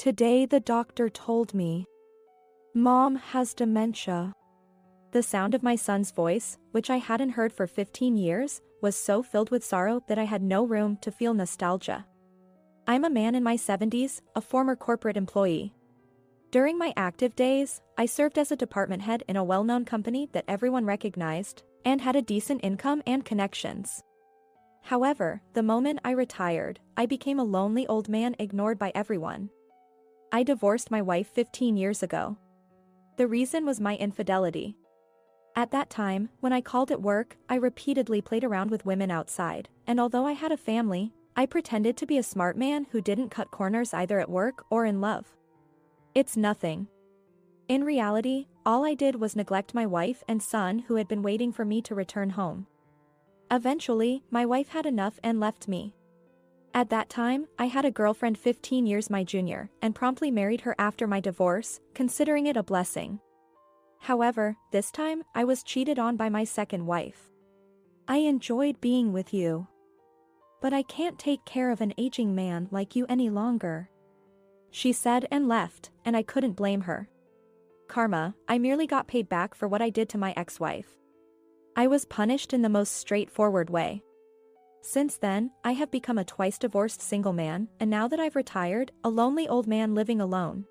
Today the doctor told me Mom has dementia. The sound of my son's voice, which I hadn't heard for 15 years, was so filled with sorrow that I had no room to feel nostalgia. I'm a man in my 70s, a former corporate employee. During my active days, I served as a department head in a well-known company that everyone recognized, and had a decent income and connections. However, the moment I retired, I became a lonely old man ignored by everyone. I divorced my wife 15 years ago. The reason was my infidelity. At that time, when I called at work, I repeatedly played around with women outside, and although I had a family, I pretended to be a smart man who didn't cut corners either at work or in love. It's nothing. In reality, all I did was neglect my wife and son who had been waiting for me to return home. Eventually, my wife had enough and left me. At that time, I had a girlfriend 15 years my junior, and promptly married her after my divorce, considering it a blessing. However, this time, I was cheated on by my second wife. I enjoyed being with you. But I can't take care of an aging man like you any longer. She said and left, and I couldn't blame her. Karma, I merely got paid back for what I did to my ex-wife. I was punished in the most straightforward way. Since then, I have become a twice-divorced single man, and now that I've retired, a lonely old man living alone.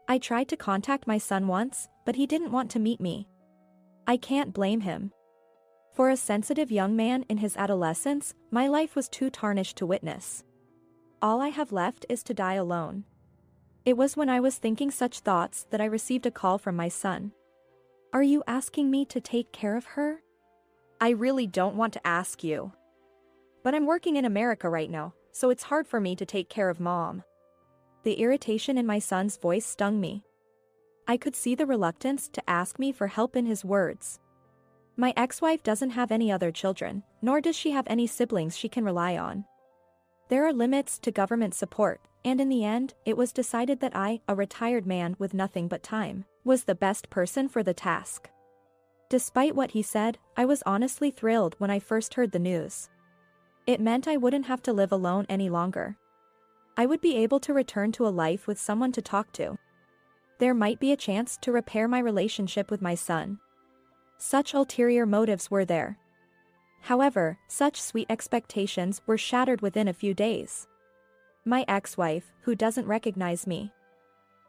I tried to contact my son once, but he didn't want to meet me. I can't blame him. For a sensitive young man in his adolescence, my life was too tarnished to witness. All I have left is to die alone. It was when I was thinking such thoughts that I received a call from my son. Are you asking me to take care of her? I really don't want to ask you. But I'm working in America right now, so it's hard for me to take care of Mom. The irritation in my son's voice stung me. I could see the reluctance to ask me for help in his words. My ex-wife doesn't have any other children, nor does she have any siblings she can rely on. There are limits to government support, and in the end, it was decided that I, a retired man with nothing but time, was the best person for the task. Despite what he said, I was honestly thrilled when I first heard the news. It meant I wouldn't have to live alone any longer. I would be able to return to a life with someone to talk to. There might be a chance to repair my relationship with my son. Such ulterior motives were there. However, such sweet expectations were shattered within a few days. My ex-wife, who doesn't recognize me.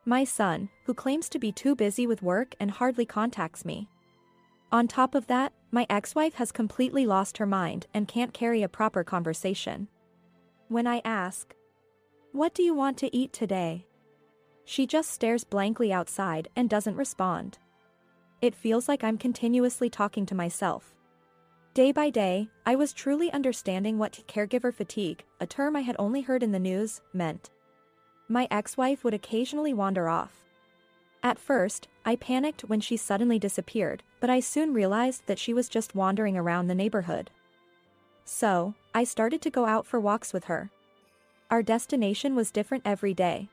My son, who claims to be too busy with work and hardly contacts me. On top of that, my ex-wife has completely lost her mind and can't carry a proper conversation. When I ask, "What do you want to eat today?" she just stares blankly outside and doesn't respond. It feels like I'm continuously talking to myself. Day by day, I was truly understanding what caregiver fatigue, a term I had only heard in the news, meant. My ex-wife would occasionally wander off. At first, I panicked when she suddenly disappeared, but I soon realized that she was just wandering around the neighborhood. So, I started to go out for walks with her. Our destination was different every day.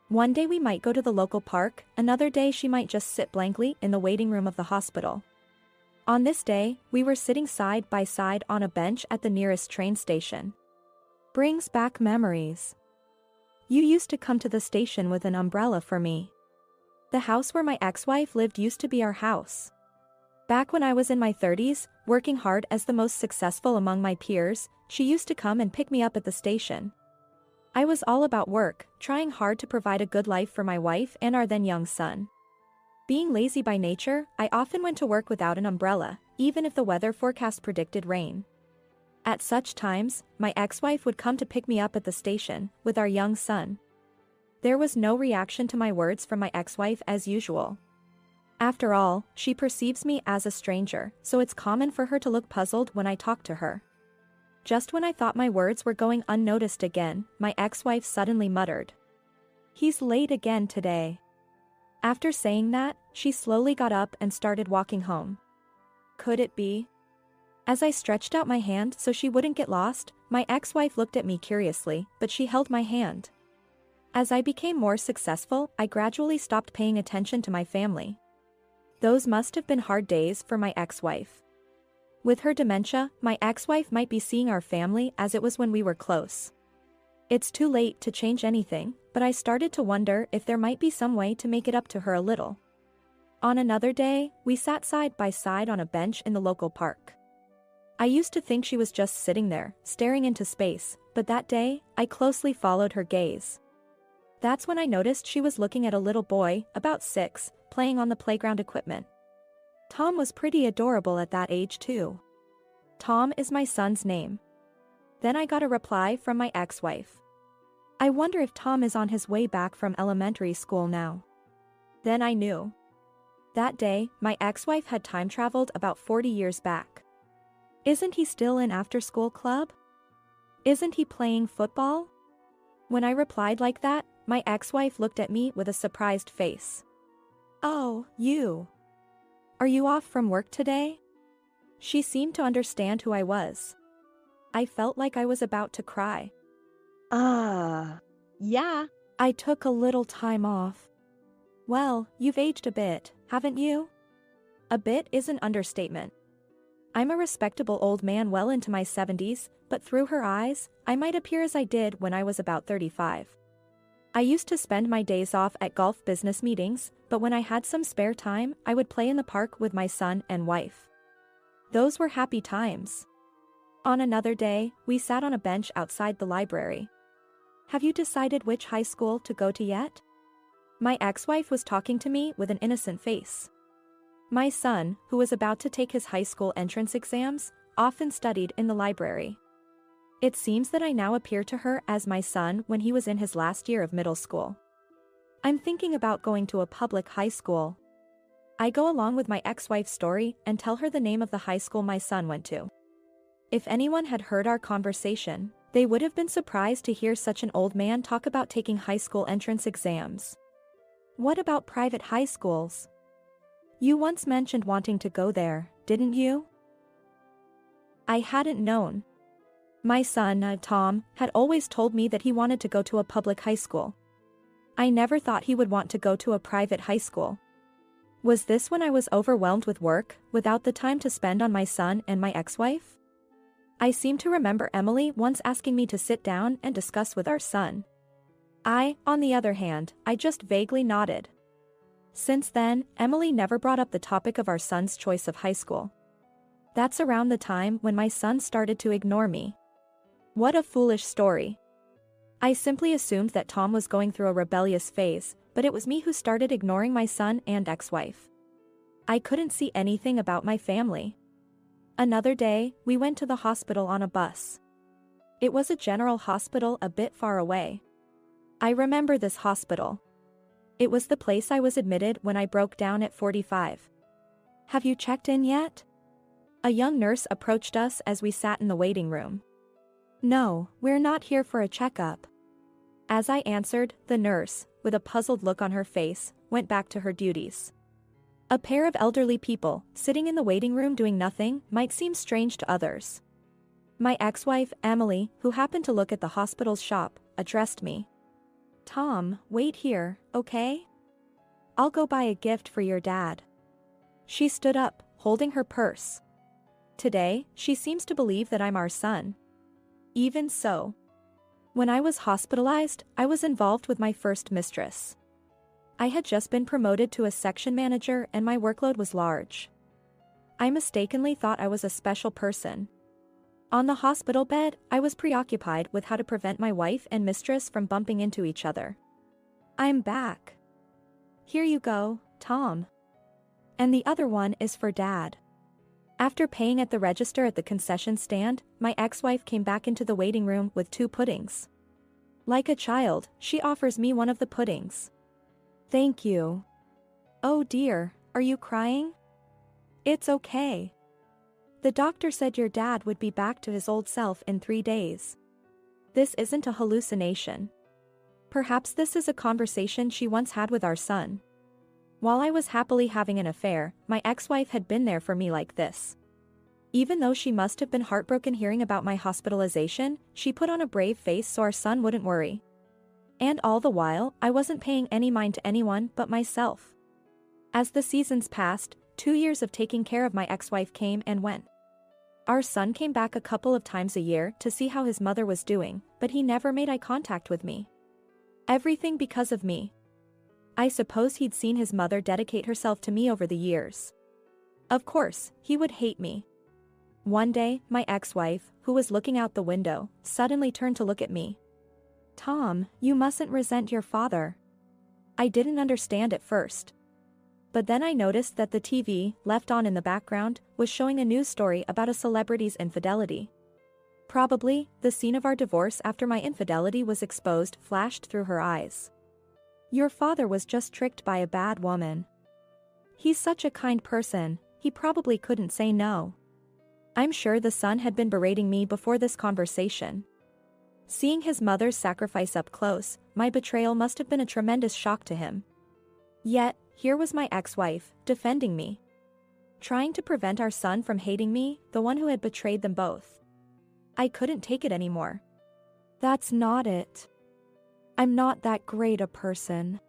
One day we might go to the local park, another day she might just sit blankly in the waiting room of the hospital. On this day, we were sitting side by side on a bench at the nearest train station. Brings back memories. You used to come to the station with an umbrella for me. The house where my ex-wife lived used to be our house. Back when I was in my 30s, working hard as the most successful among my peers, she used to come and pick me up at the station. I was all about work, trying hard to provide a good life for my wife and our then young son. Being lazy by nature, I often went to work without an umbrella, even if the weather forecast predicted rain. At such times, my ex-wife would come to pick me up at the station, with our young son. There was no reaction to my words from my ex-wife as usual. After all, she perceives me as a stranger, so it's common for her to look puzzled when I talk to her. Just when I thought my words were going unnoticed again, my ex-wife suddenly muttered, "He's late again today." After saying that, she slowly got up and started walking home. Could it be? As I stretched out my hand so she wouldn't get lost, my ex-wife looked at me curiously, but she held my hand. As I became more successful, I gradually stopped paying attention to my family. Those must have been hard days for my ex-wife. With her dementia, my ex-wife might be seeing our family as it was when we were close. It's too late to change anything, but I started to wonder if there might be some way to make it up to her a little. On another day, we sat side by side on a bench in the local park. I used to think she was just sitting there, staring into space, but that day, I closely followed her gaze. That's when I noticed she was looking at a little boy, about 6, playing on the playground equipment. Tom was pretty adorable at that age too. Tom is my son's name. Then I got a reply from my ex-wife. I wonder if Tom is on his way back from elementary school now. Then I knew. That day, my ex-wife had time traveled about 40 years back. Isn't he still in after-school club? Isn't he playing football? When I replied like that, my ex-wife looked at me with a surprised face. Oh, you. Are you off from work today? She seemed to understand who I was. I felt like I was about to cry. Yeah. I took a little time off. Well, you've aged a bit, haven't you? A bit is an understatement. I'm a respectable old man well into my 70s, but through her eyes, I might appear as I did when I was about 35. I used to spend my days off at golf business meetings, but when I had some spare time, I would play in the park with my son and wife. Those were happy times. On another day, we sat on a bench outside the library. Have you decided which high school to go to yet? My ex-wife was talking to me with an innocent face. My son, who was about to take his high school entrance exams, often studied in the library. It seems that I now appear to her as my son when he was in his last year of middle school. I'm thinking about going to a public high school. I go along with my ex-wife's story and tell her the name of the high school my son went to. If anyone had heard our conversation, they would have been surprised to hear such an old man talk about taking high school entrance exams. What about private high schools? You once mentioned wanting to go there, didn't you? I hadn't known. My son, Tom, had always told me that he wanted to go to a public high school. I never thought he would want to go to a private high school. Was this when I was overwhelmed with work, without the time to spend on my son and my ex-wife? I seem to remember Emily once asking me to sit down and discuss with our son. On the other hand, I just vaguely nodded. Since then, Emily never brought up the topic of our son's choice of high school. That's around the time when my son started to ignore me. What a foolish story. I simply assumed that Tom was going through a rebellious phase, but it was me who started ignoring my son and ex-wife. I couldn't see anything about my family. Another day, we went to the hospital on a bus. It was a general hospital a bit far away. I remember this hospital. It was the place I was admitted when I broke down at 45. Have you checked in yet? A young nurse approached us as we sat in the waiting room. No, we're not here for a checkup. As I answered, the nurse, with a puzzled look on her face, went back to her duties. A pair of elderly people, sitting in the waiting room doing nothing, might seem strange to others. My ex-wife, Emily, who happened to look at the hospital's shop, addressed me. Tom, wait here, okay? I'll go buy a gift for your dad. She stood up, holding her purse. Today, she seems to believe that I'm our son. Even so. When I was hospitalized, I was involved with my first mistress. I had just been promoted to a section manager and my workload was large. I mistakenly thought I was a special person. On the hospital bed, I was preoccupied with how to prevent my wife and mistress from bumping into each other. I'm back. Here you go, Tom. And the other one is for Dad. After paying at the register at the concession stand, my ex-wife came back into the waiting room with 2 puddings. Like a child, she offers me one of the puddings. Thank you. Oh dear, are you crying? It's okay. The doctor said your dad would be back to his old self in 3 days. This isn't a hallucination. Perhaps this is a conversation she once had with our son. While I was happily having an affair, my ex-wife had been there for me like this. Even though she must have been heartbroken hearing about my hospitalization, she put on a brave face so our son wouldn't worry. And all the while, I wasn't paying any mind to anyone but myself. As the seasons passed, 2 years of taking care of my ex-wife came and went. Our son came back a couple of times a year to see how his mother was doing, but he never made eye contact with me. Everything because of me. I suppose he'd seen his mother dedicate herself to me over the years. Of course, he would hate me. One day, my ex-wife, who was looking out the window, suddenly turned to look at me. "Tom, you mustn't resent your father." I didn't understand at first. But then I noticed that the TV, left on in the background, was showing a news story about a celebrity's infidelity. Probably, the scene of our divorce after my infidelity was exposed flashed through her eyes. "Your father was just tricked by a bad woman. He's such a kind person, he probably couldn't say no." I'm sure the son had been berating me before this conversation. Seeing his mother's sacrifice up close, my betrayal must have been a tremendous shock to him. Yet, here was my ex-wife, defending me. Trying to prevent our son from hating me, the one who had betrayed them both. I couldn't take it anymore. "That's not it. I'm not that great a person."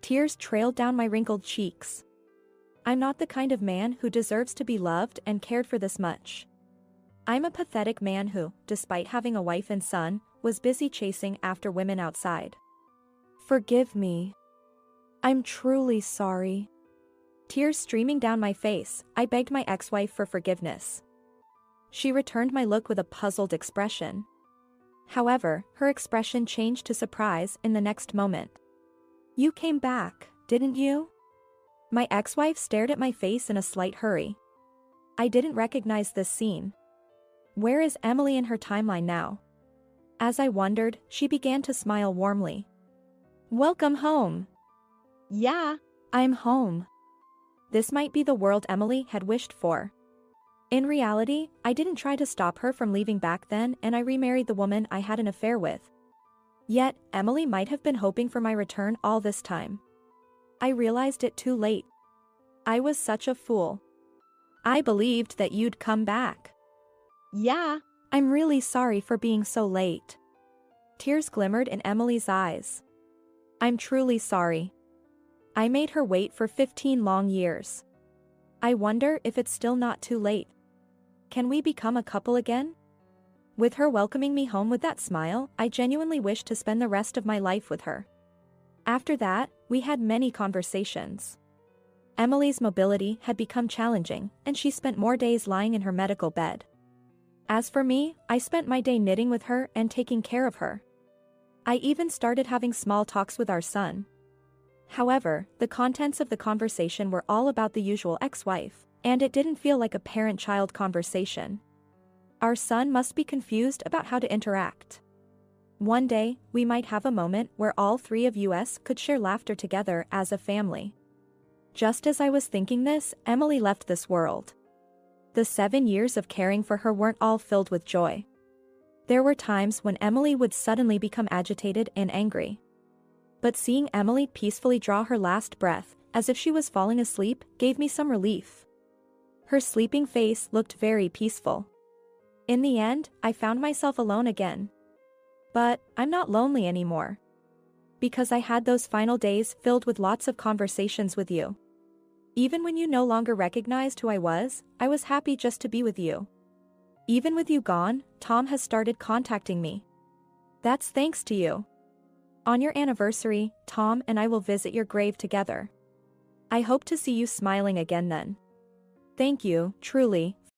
Tears trailed down my wrinkled cheeks. "I'm not the kind of man who deserves to be loved and cared for this much. I'm a pathetic man who, despite having a wife and son, was busy chasing after women outside. Forgive me. I'm truly sorry." Tears streaming down my face, I begged my ex-wife for forgiveness. She returned my look with a puzzled expression. However, her expression changed to surprise in the next moment. "You came back, didn't you?" My ex-wife stared at my face in a slight hurry. I didn't recognize this scene. Where is Emily in her timeline now? As I wondered, she began to smile warmly. "Welcome home." "Yeah, I'm home." This might be the world Emily had wished for. In reality, I didn't try to stop her from leaving back then, and I remarried the woman I had an affair with. Yet, Emily might have been hoping for my return all this time. I realized it too late. I was such a fool. I believed that you'd come back. "Yeah, I'm really sorry for being so late." Tears glimmered in Emily's eyes. "I'm truly sorry. I made her wait for 15 long years. I wonder if it's still not too late. Can we become a couple again?" With her welcoming me home with that smile, I genuinely wished to spend the rest of my life with her. After that, we had many conversations. Emily's mobility had become challenging, and she spent more days lying in her medical bed. As for me, I spent my day knitting with her and taking care of her. I even started having small talks with our son. However, the contents of the conversation were all about the usual ex-wife, and it didn't feel like a parent-child conversation. Our son must be confused about how to interact. One day, we might have a moment where all three of us could share laughter together as a family. Just as I was thinking this, Emily left this world. The 7 years of caring for her weren't all filled with joy. There were times when Emily would suddenly become agitated and angry. But seeing Emily peacefully draw her last breath, as if she was falling asleep, gave me some relief. Her sleeping face looked very peaceful. In the end, I found myself alone again. But I'm not lonely anymore. Because I had those final days filled with lots of conversations with you. Even when you no longer recognized who I was happy just to be with you. Even with you gone, Tom has started contacting me. That's thanks to you. On your anniversary, Tom and I will visit your grave together. I hope to see you smiling again then. Thank you, truly,